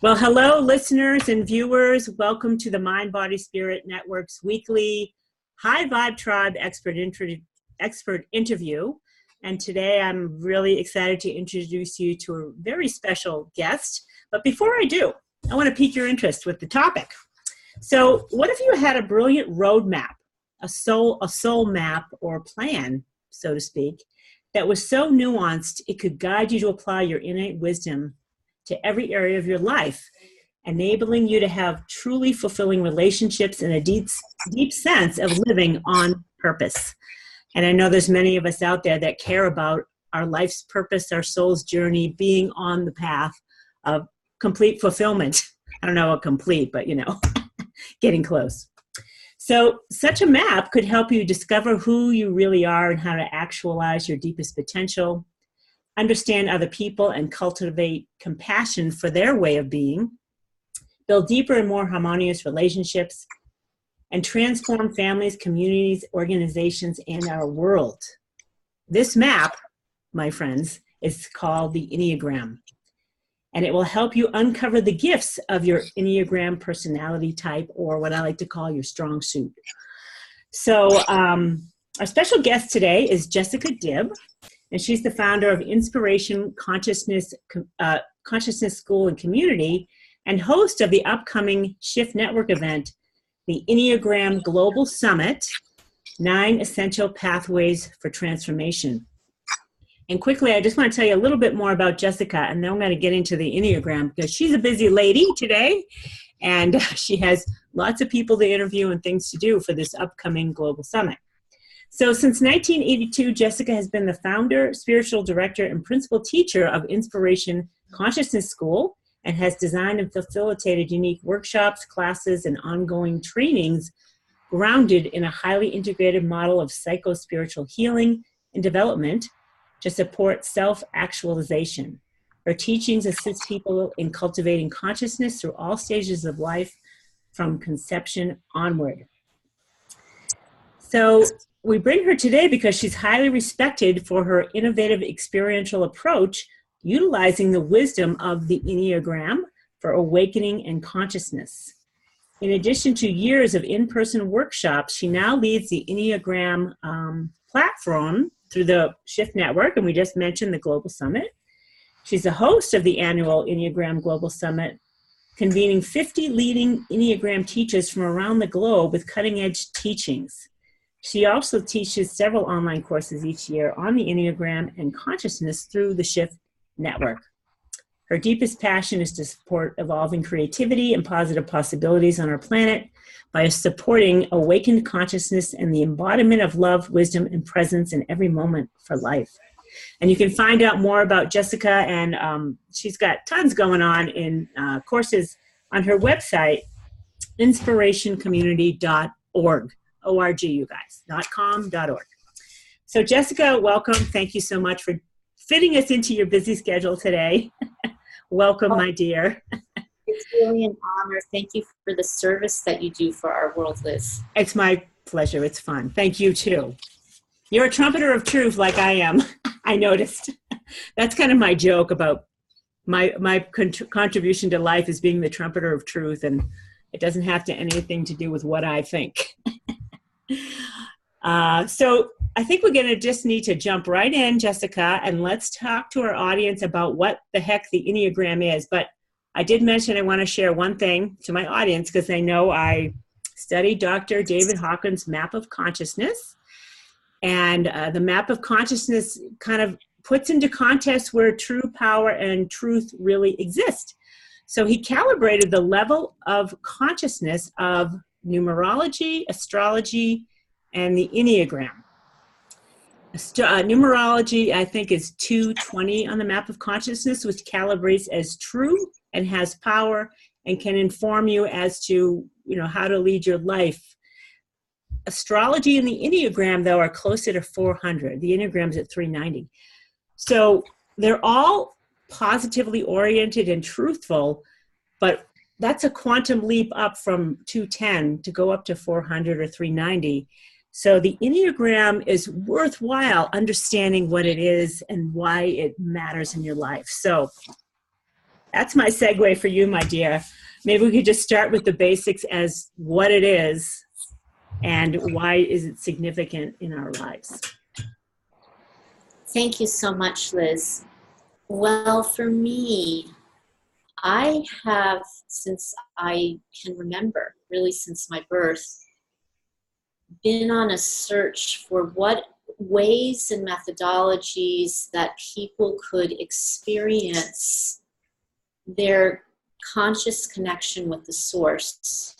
Well, hello, listeners and viewers. Welcome to the Mind, Body, Spirit Network's weekly High Vibe Tribe expert interview. And today I'm really excited to introduce you to a very special guest. But before I do, I want to pique your interest with the topic. So what if you had a brilliant roadmap, a soul map or plan, so to speak, that was so nuanced it could guide you to apply your innate wisdom to every area of your life, enabling you to have truly fulfilling relationships and a deep sense of living on purpose. And I know there's many of us out there that care about our life's purpose, our soul's journey, being on the path of complete fulfillment. I don't know what complete, but getting close. So such a map could help you discover who you really are and how to actualize your deepest potential, understand other people and cultivate compassion for their way of being, build deeper and more harmonious relationships, and transform families, communities, organizations, and our world. This map, my friends, is called the Enneagram, and it will help you uncover the gifts of your Enneagram personality type, or what I like to call your strong suit. So our special guest today is Jessica Dibb, and she's the founder of Inspiration Consciousness School and Community, and host of the upcoming Shift Network event, the Enneagram Global Summit, 9 Essential Pathways for Transformation. And quickly, I just want to tell you a little bit more about Jessica, and then I'm going to get into the Enneagram, because she's a busy lady today, and she has lots of people to interview and things to do for this upcoming Global Summit. So since 1982, Jessica has been the founder, spiritual director, and principal teacher of Inspiration Consciousness School, and has designed and facilitated unique workshops, classes, and ongoing trainings grounded in a highly integrated model of psycho-spiritual healing and development to support self-actualization. Her teachings assist people in cultivating consciousness through all stages of life from conception onward. So we bring her today because she's highly respected for her innovative experiential approach, utilizing the wisdom of the Enneagram for awakening and consciousness. In addition to years of in-person workshops, she now leads the Enneagram platform through the Shift Network, and we just mentioned the Global Summit. She's a host of the annual Enneagram Global Summit, convening 50 leading Enneagram teachers from around the globe with cutting-edge teachings. She also teaches several online courses each year on the Enneagram and consciousness through the Shift Network. Her deepest passion is to support evolving creativity and positive possibilities on our planet by supporting awakened consciousness and the embodiment of love, wisdom, and presence in every moment for life. And you can find out more about Jessica, and she's got tons going on in courses on her website, inspirationcommunity.org. O-R-G, you guys, .com.org. So Jessica, welcome. Thank you so much for fitting us into your busy schedule today. Welcome, my dear. It's really an honor. Thank you for the service that you do for our world, Liz. It's my pleasure. It's fun. Thank you, too. You're a trumpeter of truth like I am. I noticed. That's kind of my joke about my contribution to life is being the trumpeter of truth, and it doesn't have to anything to do with what I think. So I think we're going to just need to jump right in, Jessica, and let's talk to our audience about what the heck the Enneagram is. But I did mention I want to share one thing to my audience, because they know I studied Dr. David Hawkins' Map of Consciousness. And the Map of Consciousness kind of puts into context where true power and truth really exist. So he calibrated the level of consciousness of numerology, astrology, and the Enneagram. Numerology, I think, is 220 on the Map of Consciousness, which calibrates as true and has power and can inform you as to, how to lead your life. Astrology and the Enneagram, though, are closer to 400. The Enneagram's at 390. So they're all positively oriented and truthful, but that's a quantum leap up from 210 to go up to 400 or 390. So the Enneagram is worthwhile understanding what it is and why it matters in your life. So That's my segue for you, my dear. Maybe we could just start with the basics as what it is and why is it significant in our lives. Thank you so much, Liz. Well, for me, I have, since I can remember, really since my birth, been on a search for what ways and methodologies that people could experience their conscious connection with the source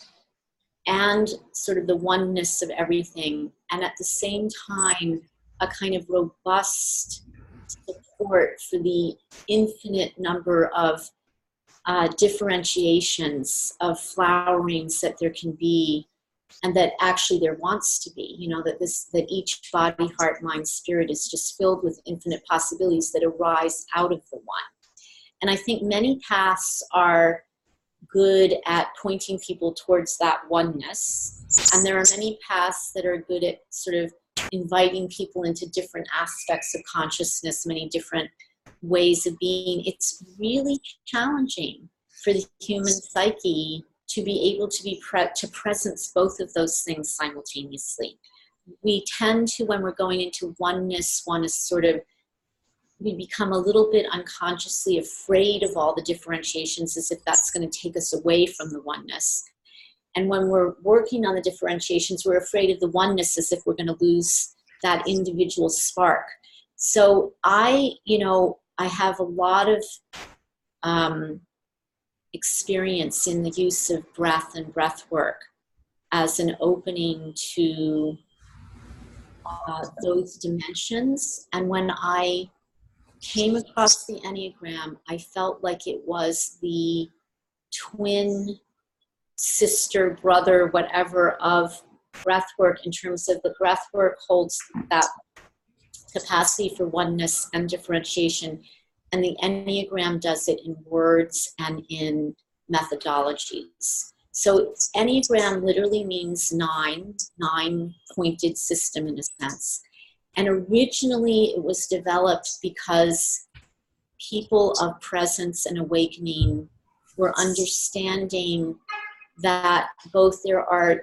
and sort of the oneness of everything, and at the same time a kind of robust support for the infinite number of differentiations of flowerings that there can be, and that actually there wants to be, that each body, heart, mind, spirit is just filled with infinite possibilities that arise out of the one. And I think many paths are good at pointing people towards that oneness, and there are many paths that are good at sort of inviting people into different aspects of consciousness, many different ways of being. It's really challenging for the human psyche to be able to to presence both of those things simultaneously. We tend to, when we're going into oneness, want to sort of, we become a little bit unconsciously afraid of all the differentiations, as if that's going to take us away from the oneness. And when we're working on the differentiations, we're afraid of the oneness, as if we're going to lose that individual spark. So I have a lot of experience in the use of breath and breath work as an opening to those dimensions. And when I came across the Enneagram, I felt like it was the twin sister, brother, whatever, of breathwork, in terms of the breathwork holds that capacity for oneness and differentiation, and the Enneagram does it in words and in methodologies. So Enneagram literally means nine-pointed system in a sense. And originally it was developed because people of presence and awakening were understanding that both there are,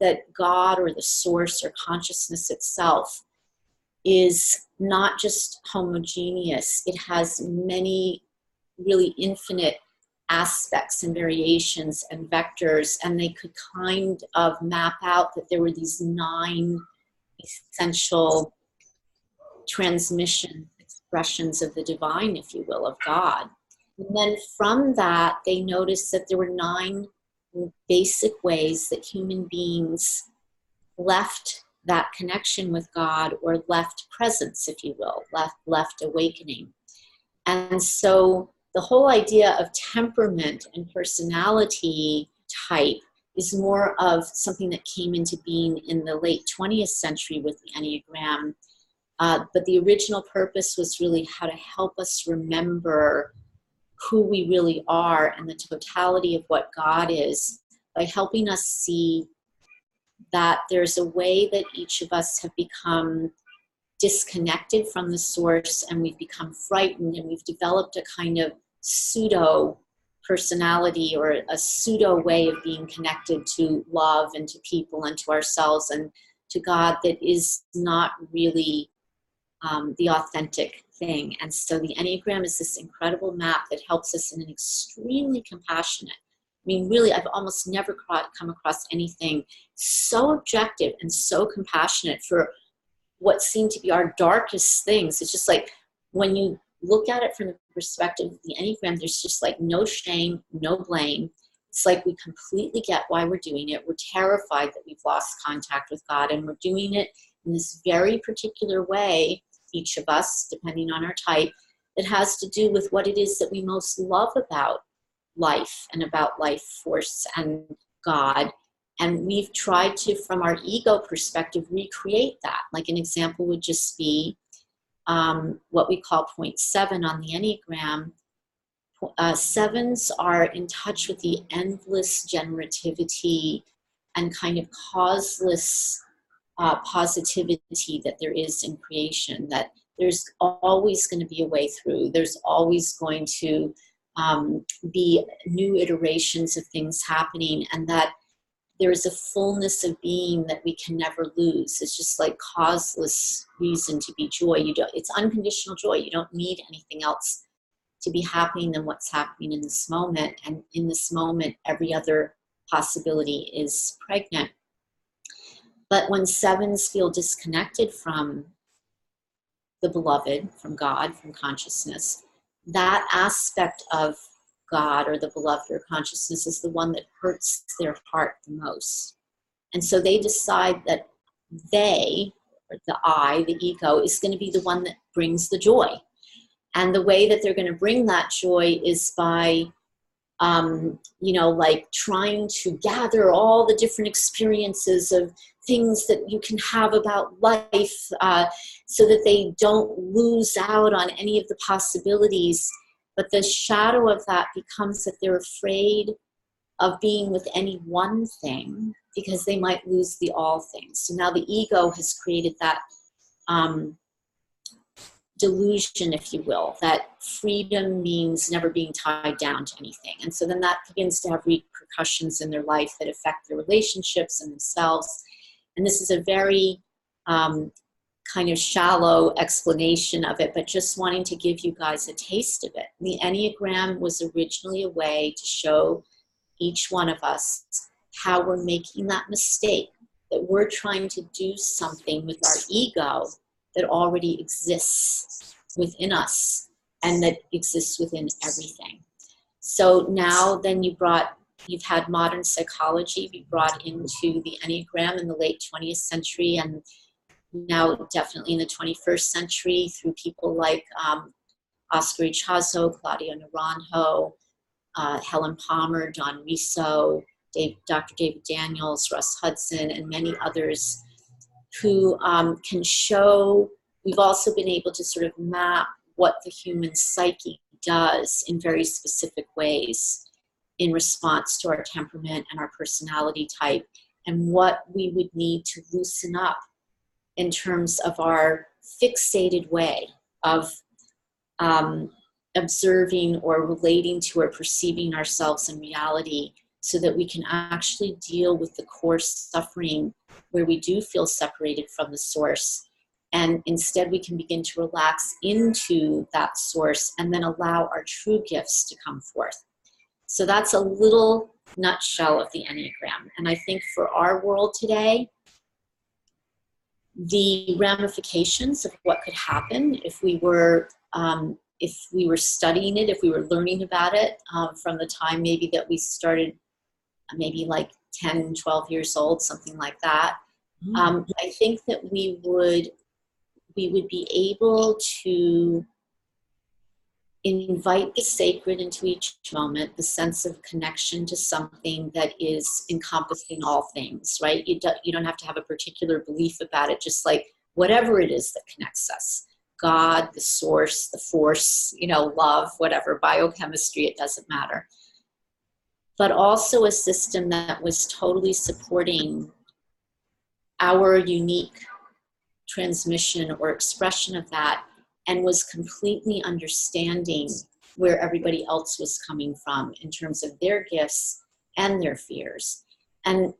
that God or the source or consciousness itself is not just homogeneous. It has many really infinite aspects and variations and vectors, and they could kind of map out that there were these 9 essential transmission expressions of the divine, if you will, of God. And then from that, they noticed that there were 9 basic ways that human beings left that connection with God, or left presence, if you will, left awakening. And so the whole idea of temperament and personality type is more of something that came into being in the late 20th century with the Enneagram. But the original purpose was really how to help us remember who we really are and the totality of what God is, by helping us see that there's a way that each of us have become disconnected from the source, and we've become frightened, and we've developed a kind of pseudo personality, or a pseudo way of being connected to love and to people and to ourselves and to God, that is not really the authentic thing. And so the Enneagram is this incredible map that helps us in an extremely compassionate, I mean, really, I've almost never come across anything so objective and so compassionate for what seem to be our darkest things. It's just like, when you look at it from the perspective of the Enneagram, there's just like no shame, no blame. It's like we completely get why we're doing it. We're terrified that we've lost contact with God, and we're doing it in this very particular way, each of us, depending on our type, that has to do with what it is that we most love about life and about life force and God. And we've tried to, from our ego perspective, recreate that. Like an example would just be what we call point 7 on the Enneagram. 7s are in touch with the endless generativity and kind of causeless positivity that there is in creation, that there's always going to be a way through. There's always going to be new iterations of things happening, and that there is a fullness of being that we can never lose. It's just like causeless reason to be joy. It's unconditional joy. You don't need anything else to be happening than what's happening in this moment. And in this moment, every other possibility is pregnant. But when sevens feel disconnected from the beloved, from God, from consciousness, that aspect of God or the beloved or consciousness is the one that hurts their heart the most. And so they decide that they, or the I, the ego, is going to be the one that brings the joy. And the way that they're going to bring that joy is by, like trying to gather all the different experiences of things that you can have about life, so that they don't lose out on any of the possibilities. But the shadow of that becomes that they're afraid of being with any one thing because they might lose the all things. So now the ego has created that delusion, if you will, that freedom means never being tied down to anything. And so then that begins to have repercussions in their life that affect their relationships and themselves. And this is a very kind of shallow explanation of it, but just wanting to give you guys a taste of it. The Enneagram was originally a way to show each one of us how we're making that mistake, that we're trying to do something with our ego that already exists within us and that exists within everything. So now then you've had modern psychology be brought into the Enneagram in the late 20th century, and now definitely in the 21st century through people like Oscar Ichazo, Claudio Naranjo, Helen Palmer, Don Riso, Dr. David Daniels, Russ Hudson, and many others who can show. We've also been able to sort of map what the human psyche does in very specific ways in response to our temperament and our personality type, and what we would need to loosen up in terms of our fixated way of observing or relating to or perceiving ourselves in reality, so that we can actually deal with the core suffering where we do feel separated from the source. And instead we can begin to relax into that source and then allow our true gifts to come forth. So that's a little nutshell of the Enneagram. And I think for our world today, the ramifications of what could happen if we were studying it, if we were learning about it from the time maybe that we started, maybe like 10, 12 years old, something like that. I think that we would be able to invite the sacred into each moment, the sense of connection to something that is encompassing all things, right? You don't have to have a particular belief about it, just like whatever it is that connects us. God, the source, the force, love, whatever, biochemistry, it doesn't matter. But also a system that was totally supporting our unique transmission or expression of that, and was completely understanding where everybody else was coming from in terms of their gifts and their fears. And,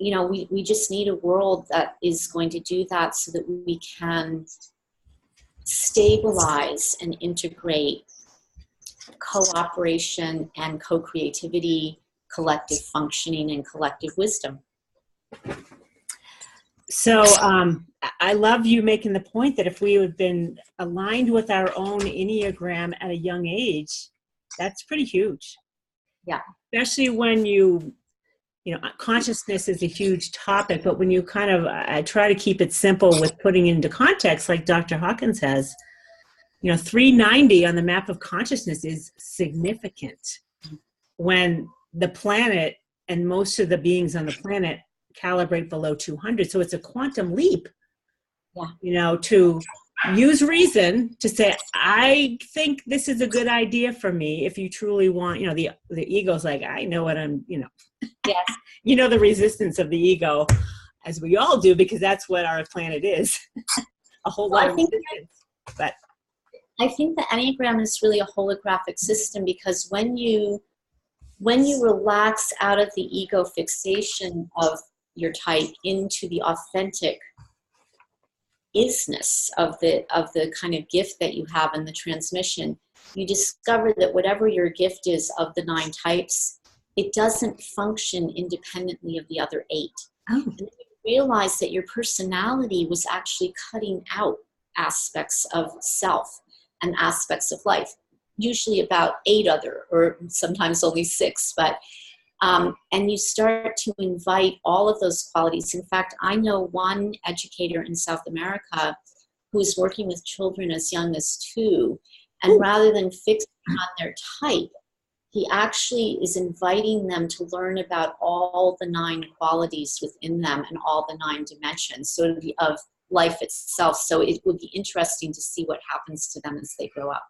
we just need a world that is going to do that, so that we can stabilize and integrate cooperation and co-creativity, collective functioning, and collective wisdom. So I love you making the point that if we had been aligned with our own Enneagram at a young age, that's pretty huge. Yeah. Especially when consciousness is a huge topic, but when you I try to keep it simple with putting into context, like Dr. Hawkins has, 390 on the map of consciousness is significant when the planet and most of the beings on the planet calibrate below 200. So it's a quantum leap, to use reason to say, I think this is a good idea for me. If you truly want, the ego's like, I know what I'm, Yes. The resistance of the ego, as we all do, because that's what our planet is. A whole lot of resistance. But I think the Enneagram is really a holographic system, because when you relax out of the ego fixation of your type into the authentic isness of the kind of gift that you have in the transmission, you discover that whatever your gift is of the 9 types, it doesn't function independently of the other 8. Oh. And you realize that your personality was actually cutting out aspects of self and aspects of life, usually about 8 other, or sometimes only 6, but and you start to invite all of those qualities. In fact, I know one educator in South America who's working with children as young as 2, and rather than fixing on their type, he actually is inviting them to learn about all the 9 qualities within them and all the 9 dimensions of life itself. So it would be interesting to see what happens to them as they grow up.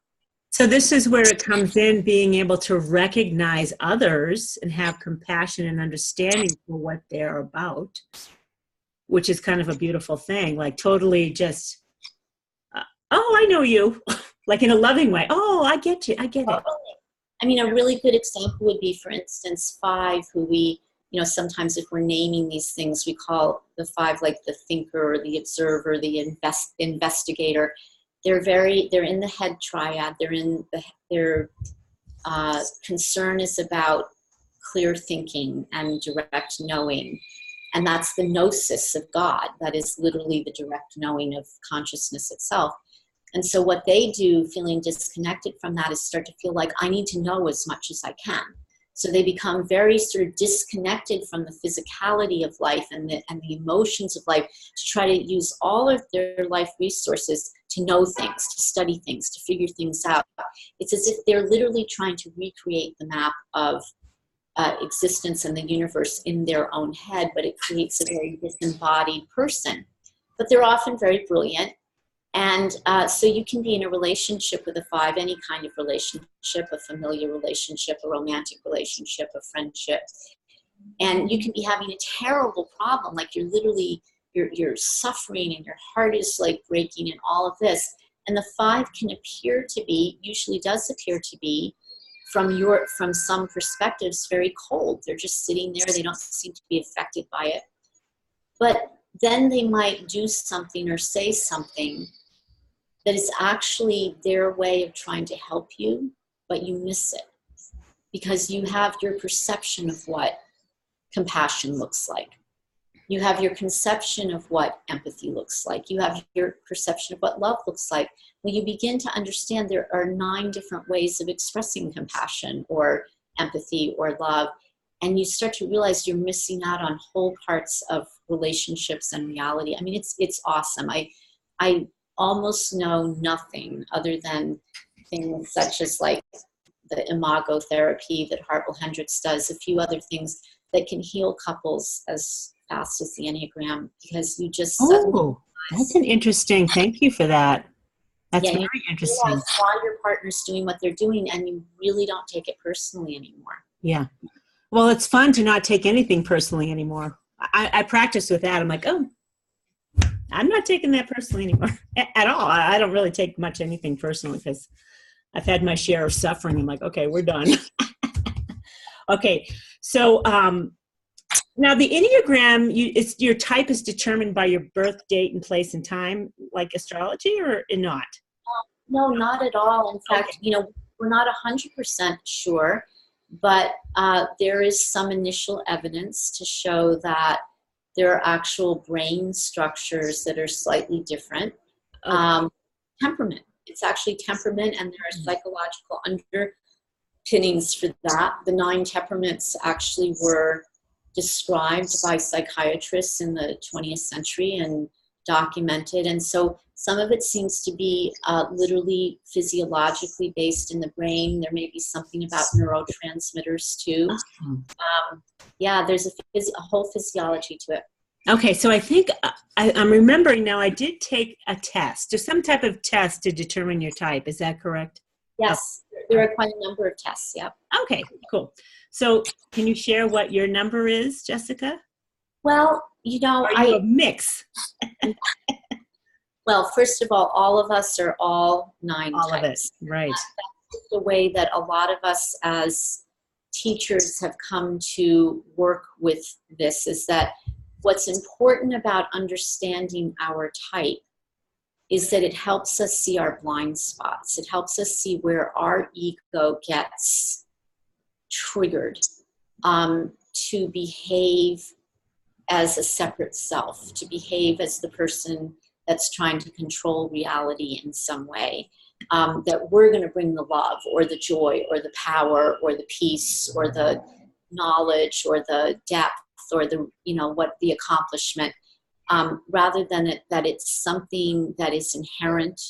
So this is where it comes in, being able to recognize others and have compassion and understanding for what they're about, which is kind of a beautiful thing. Like totally just, oh, I know you, like in a loving way. Oh, I get you. I get it. I mean, a really good example would be, for instance, 5, who we, sometimes if we're naming these things, we call the 5 like the thinker, or the observer, the investigator. They're in the head triad. Their concern is about clear thinking and direct knowing. And that's the gnosis of God. That is literally the direct knowing of consciousness itself. And so what they do, feeling disconnected from that, is start to feel like, I need to know as much as I can. So they become very sort of disconnected from the physicality of life and the emotions of life, to try to use all of their life resources to know things, to study things, to figure things out. It's as if they're literally trying to recreate the map of existence and the universe in their own head, but it creates a very disembodied person. But they're often very brilliant. And so you can be in a relationship with a 5, any kind of relationship, a familiar relationship, a romantic relationship, a friendship. And you can be having a terrible problem, like you're literally, you're suffering and your heart is like breaking and all of this. And the 5 can appear to be, usually does appear to be, from some perspectives, very cold. They're just sitting there. They don't seem to be affected by it. But then they might do something or say something that is actually their way of trying to help you, but you miss it because you have your perception of what compassion looks like. You have your conception of what empathy looks like. You have your perception of what love looks like. When you begin to understand there are 9 different ways of expressing compassion or empathy or love, and you start to realize you're missing out on whole parts of relationships and reality. I mean, it's awesome. I almost know nothing other than things such as like the imago therapy that Hartwell Hendricks does, a few other things that can heal couples as fast as the Enneagram, because you just Oh, that's an interesting, thank you for that. That's very interesting. Why your partner's doing what they're doing, and you really don't take it personally anymore. Yeah. Well, it's fun to not take anything personally anymore. I practice with that. I'm like, oh, I'm not taking that personally anymore at all. I don't really take much anything personally because I've had my share of suffering. I'm like, okay, we're done. Okay. So now the Enneagram, your type is determined by your birth date and place and time, like astrology, or not? No, not at all. In fact, we're not 100% sure, but there is some initial evidence to show that there are actual brain structures that are slightly different. Temperament. It's actually temperament, and there are psychological underpinnings for that. The 9 temperaments actually were described by psychiatrists in the 20th century and documented. And so some of it seems to be literally physiologically based in the brain. There may be something about neurotransmitters too. There's a whole physiology to it. Okay, so I think I'm remembering now, I did take a test, or some type of test to determine your type. Is that correct? Yes, there are quite a number of tests, yeah. Okay, cool. So can you share what your number is, Jessica? Well, Are you a mix? Well, first of all of us are all 9 All of it, types. right. That's the way that a lot of us as teachers have come to work with this, is that what's important about understanding our type is that it helps us see our blind spots. It helps us see where our ego gets triggered to behave as a separate self, to behave as the person that's trying to control reality in some way, that we're going to bring the love or the joy or the power or the peace or the knowledge or the depth or the, what the accomplishment, rather than that it's something that is inherent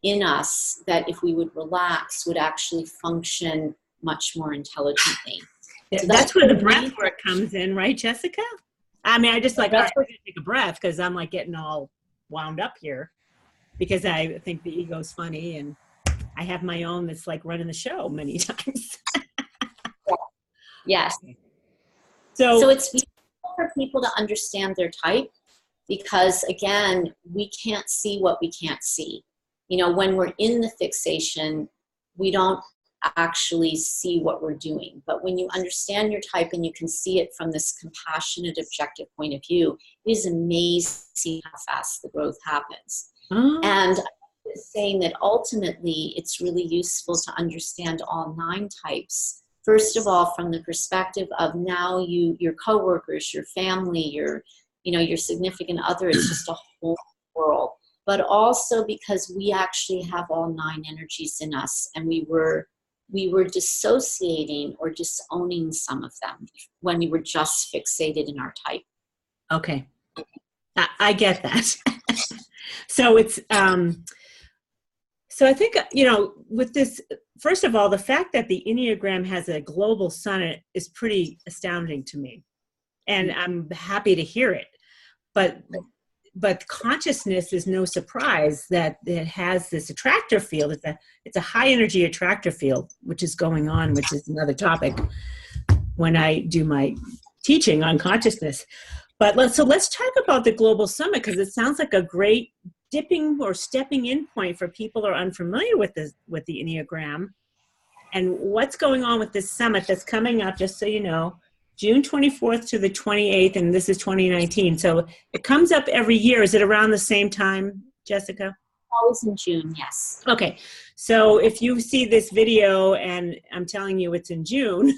in us that if we would relax would actually function much more intelligently. So that's where the breath work comes in, right, Jessica? I mean, I just like, all right, I'm gonna take a breath because I'm like getting all wound up here because I think the ego's funny and I have my own that's like running the show many times. Yes. So it's beautiful for people to understand their type because, again, we can't see what we can't see. When we're in the fixation, we don't actually see what we're doing. But when you understand your type and you can see it from this compassionate, objective point of view, it is amazing how fast the growth happens. And I'm saying that ultimately it's really useful to understand all 9 types. First of all, from the perspective of now your coworkers, your family, your significant other, it's just a whole world. But also because we actually have all 9 energies in us, and we were dissociating or disowning some of them when we were just fixated in our type. Okay. I get that. So it's, so I think, with this, first of all, the fact that the Enneagram has a global summit is pretty astounding to me. And I'm happy to hear it. But consciousness is no surprise that it has this attractor field. It's a high energy attractor field, which is going on, which is another topic when I do my teaching on consciousness. But let's talk about the Global Summit, because it sounds like a great dipping or stepping in point for people who are unfamiliar with the Enneagram. And what's going on with this summit that's coming up, just so you know, June 24th to the 28th, and this is 2019. So it comes up every year. Is it around the same time, Jessica? Always in June, yes. Okay. So if you see this video and I'm telling you it's in June,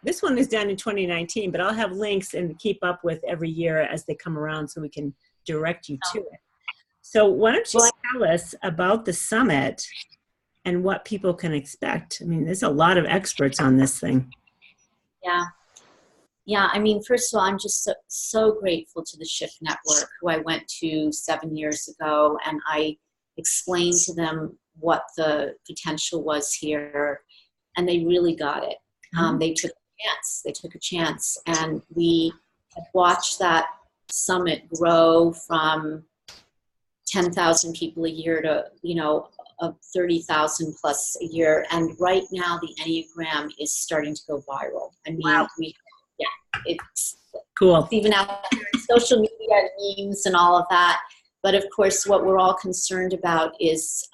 this one is done in 2019, but I'll have links and keep up with every year as they come around so we can direct you to it. So why don't you tell us about the summit and what people can expect? I mean, there's a lot of experts on this thing. Yeah, I mean, first of all, I'm just so grateful to the Shift Network, who I went to 7 years ago, and I explained to them what the potential was here, and they really got it. They took a chance, and we have watched that summit grow from 10,000 people a year to, 30,000 plus a year. And right now the Enneagram is starting to go viral. I mean, wow. It's cool. It's even out there in social media, memes and all of that. But of course, what we're all concerned about is,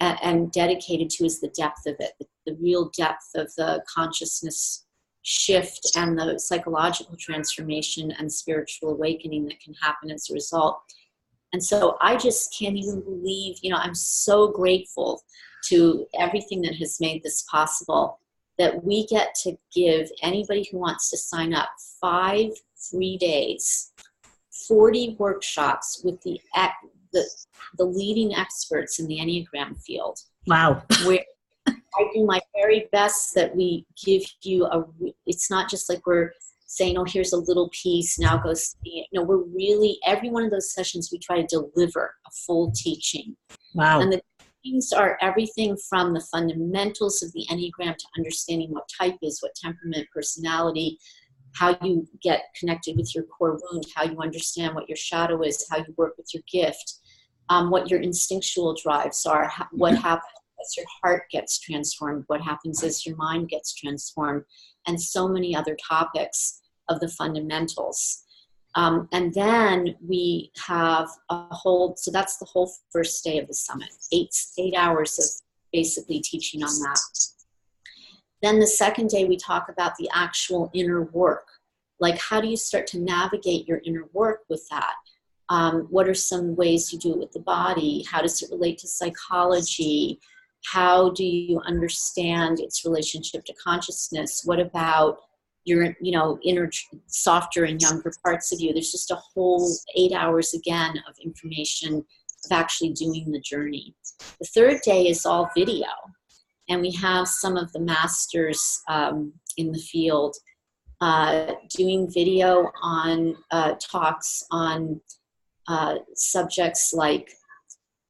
and dedicated to, is the depth of it, the real depth of the consciousness shift and the psychological transformation and spiritual awakening that can happen as a result. And so I just can't even believe, I'm so grateful to everything that has made this possible, that we get to give anybody who wants to sign up 5 free days, 40 workshops with the leading experts in the Enneagram field. Wow. Where I do my very best that we give you it's not just like we're saying, oh, here's a little piece, now go see it. No, we're really, every one of those sessions, we try to deliver a full teaching. Wow. And the teachings are everything from the fundamentals of the Enneagram to understanding what type is, what temperament, personality, how you get connected with your core wound, how you understand what your shadow is, how you work with your gift, what your instinctual drives are, what happens as your heart gets transformed, what happens as your mind gets transformed, and so many other topics of the fundamentals. And then we have so that's the whole first day of the summit, 8 hours of basically teaching on that. Then the second day we talk about the actual inner work. Like, how do you start to navigate your inner work with that? What are some ways you do it with the body? How does it relate to psychology? How do you understand its relationship to consciousness? What about your, inner, softer and younger parts of you? There's just a whole 8 hours again of information of actually doing the journey. The third day is all video. And we have some of the masters in the field doing video on talks on subjects like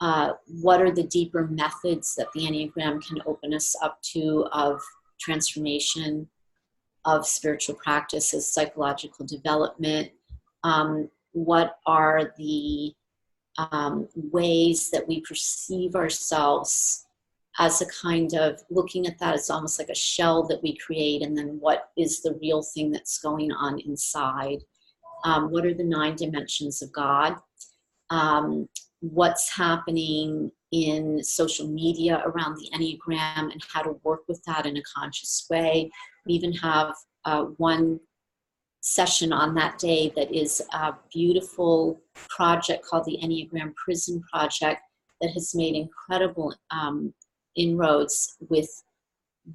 what are the deeper methods that the Enneagram can open us up to of transformation, of spiritual practices, psychological development. What are the ways that we perceive ourselves as a kind of, looking at that as almost like a shell that we create, and then what is the real thing that's going on inside? What are the 9 dimensions of God? What's happening in social media around the Enneagram and how to work with that in a conscious way. We even have one session on that day that is a beautiful project called the Enneagram Prison Project that has made incredible inroads with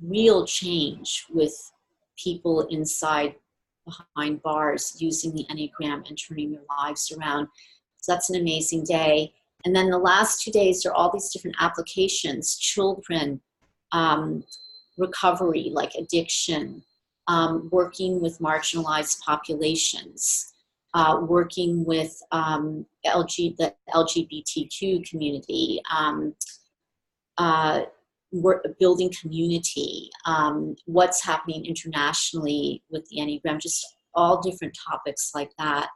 real change with people inside behind bars using the Enneagram and turning their lives around. So that's an amazing day. And then the last 2 days are all these different applications, children, recovery, like addiction, working with marginalized populations, working with the LGBTQ community, building community, what's happening internationally with the Enneagram, just all different topics like that.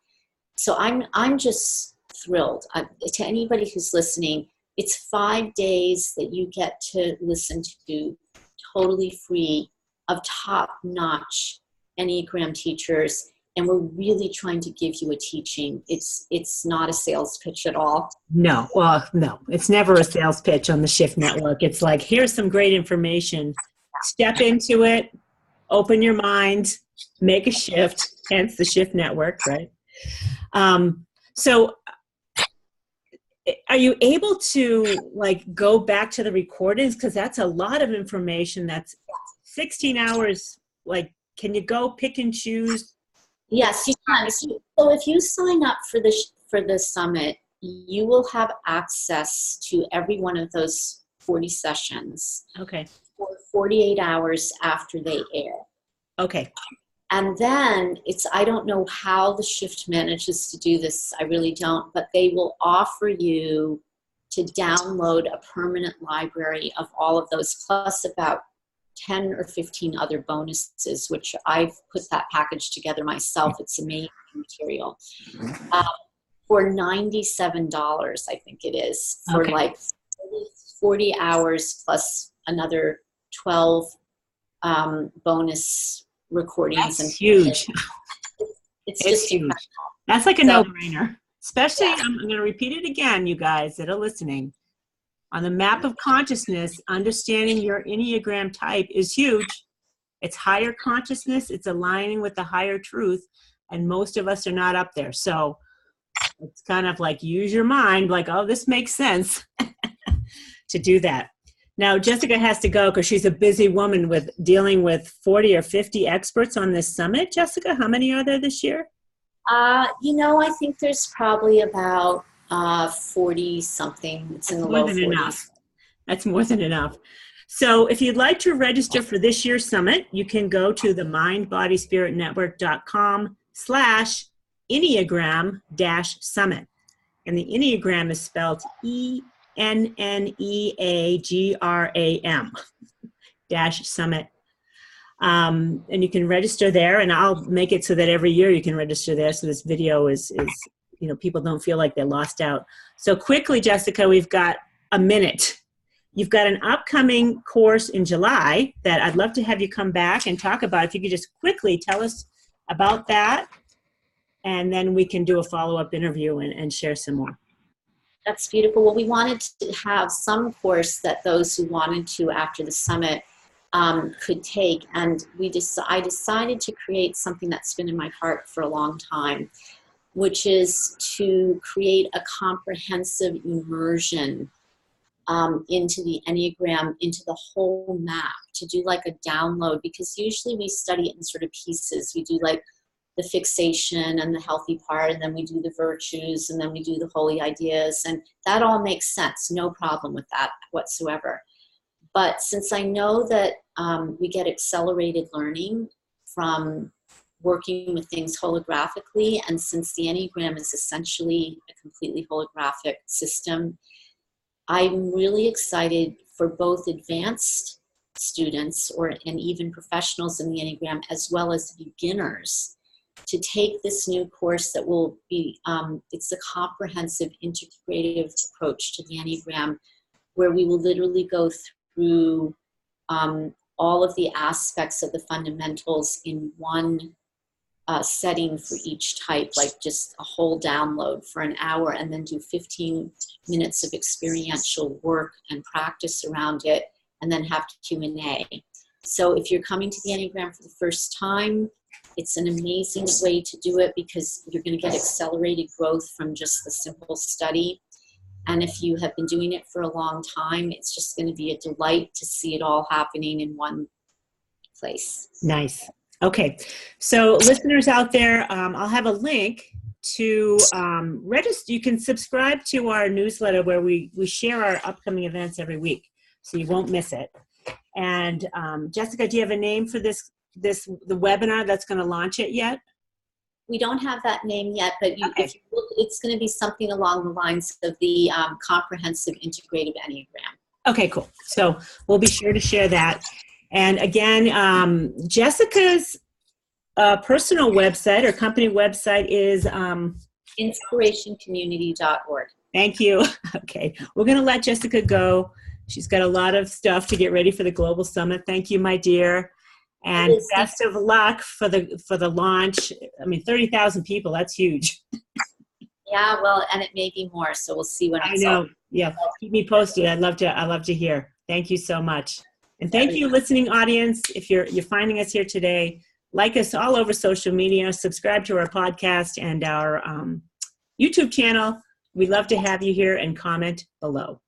So I'm just thrilled. To anybody who's listening, it's 5 days that you get to listen to totally free of top-notch Enneagram teachers, and we're really trying to give you a teaching. It's not a sales pitch at all. No, well, no, it's never a sales pitch on the Shift Network. It's like, here's some great information. Step into it, open your mind, make a shift, hence the Shift Network, right? So are you able to go back to the recordings? Because that's a lot of information. That's 16 hours. Can you go pick and choose? Yes, you can. So if you sign up for the summit, you will have access to every one of those 40 sessions. Okay. For 48 hours after they air. Okay. And then I don't know how the Shift manages to do this, I really don't, but they will offer you to download a permanent library of all of those, plus about 10 or 15 other bonuses, which I've put that package together myself. It's amazing material. For $97, I think it is, for 40 hours plus another 12 bonus recordings. That's huge. It's just huge. incredible. That's like a no-brainer. Especially, I'm going to repeat it again, you guys that are listening. On the map of consciousness, understanding your Enneagram type is huge. It's higher consciousness. It's aligning with the higher truth. And most of us are not up there. So it's kind of like, use your mind, oh, this makes sense to do that. Now, Jessica has to go because she's a busy woman with dealing with 40 or 50 experts on this summit. Jessica, how many are there this year? I think there's probably about 40 something. It's in the low 40s. Enough. That's more than enough. So if you'd like to register for this year's summit, you can go to the mindbodyspiritnetwork.com/Enneagram-summit. And the Enneagram is spelled ENNEAGRAM -summit. And you can register there, and I'll make it so that every year you can register there. So this video is people don't feel like they're lost out. So quickly, Jessica, we've got a minute. You've got an upcoming course in July that I'd love to have you come back and talk about. If you could just quickly tell us about that and then we can do a follow-up interview and share some more. That's beautiful. Well, we wanted to have some course that those who wanted to after the summit could take, and I decided to create something that's been in my heart for a long time, which is to create a comprehensive immersion into the Enneagram, into the whole map, to do like a download, because usually we study it in sort of pieces. We do like the fixation and the healthy part, and then we do the virtues, and then we do the holy ideas, and that all makes sense. No problem with that whatsoever. But since I know that we get accelerated learning from working with things holographically, and since the Enneagram is essentially a completely holographic system, I'm really excited for both advanced students and even professionals in the Enneagram, as well as beginners, to take this new course that will be, it's a comprehensive integrative approach to the Enneagram, where we will literally go through all of the aspects of the fundamentals in one setting for each type, like just a whole download for an hour, and then do 15 minutes of experiential work and practice around it, and then have Q&A. So if you're coming to the Enneagram for the first time, it's an amazing way to do it, because you're going to get accelerated growth from just the simple study. And if you have been doing it for a long time, it's just going to be a delight to see it all happening in one place. Nice. Okay. So listeners out there, I'll have a link to register. You can subscribe to our newsletter where we share our upcoming events every week, so you won't miss it. And Jessica, do you have a name for the webinar that's going to launch it yet? We don't have that name yet, but Okay. if you look, it's going to be something along the lines of the comprehensive integrative Enneagram. Okay, cool. So we'll be sure to share that. And again, Jessica's personal website or company website is inspirationcommunity.org. Thank you. Okay, we're going to let Jessica go. She's got a lot of stuff to get ready for the Global Summit. Thank you, my dear. And best of luck for the launch. I mean, 30,000 people, that's huge. Yeah, well, and it may be more, so we'll see when it's I know. over. Yeah, keep me posted. I'd love to hear. Thank you so much. And thank you, listening audience. If you're finding us here today, like us all over social media, subscribe to our podcast and our YouTube channel. We'd love to have you here, and comment below.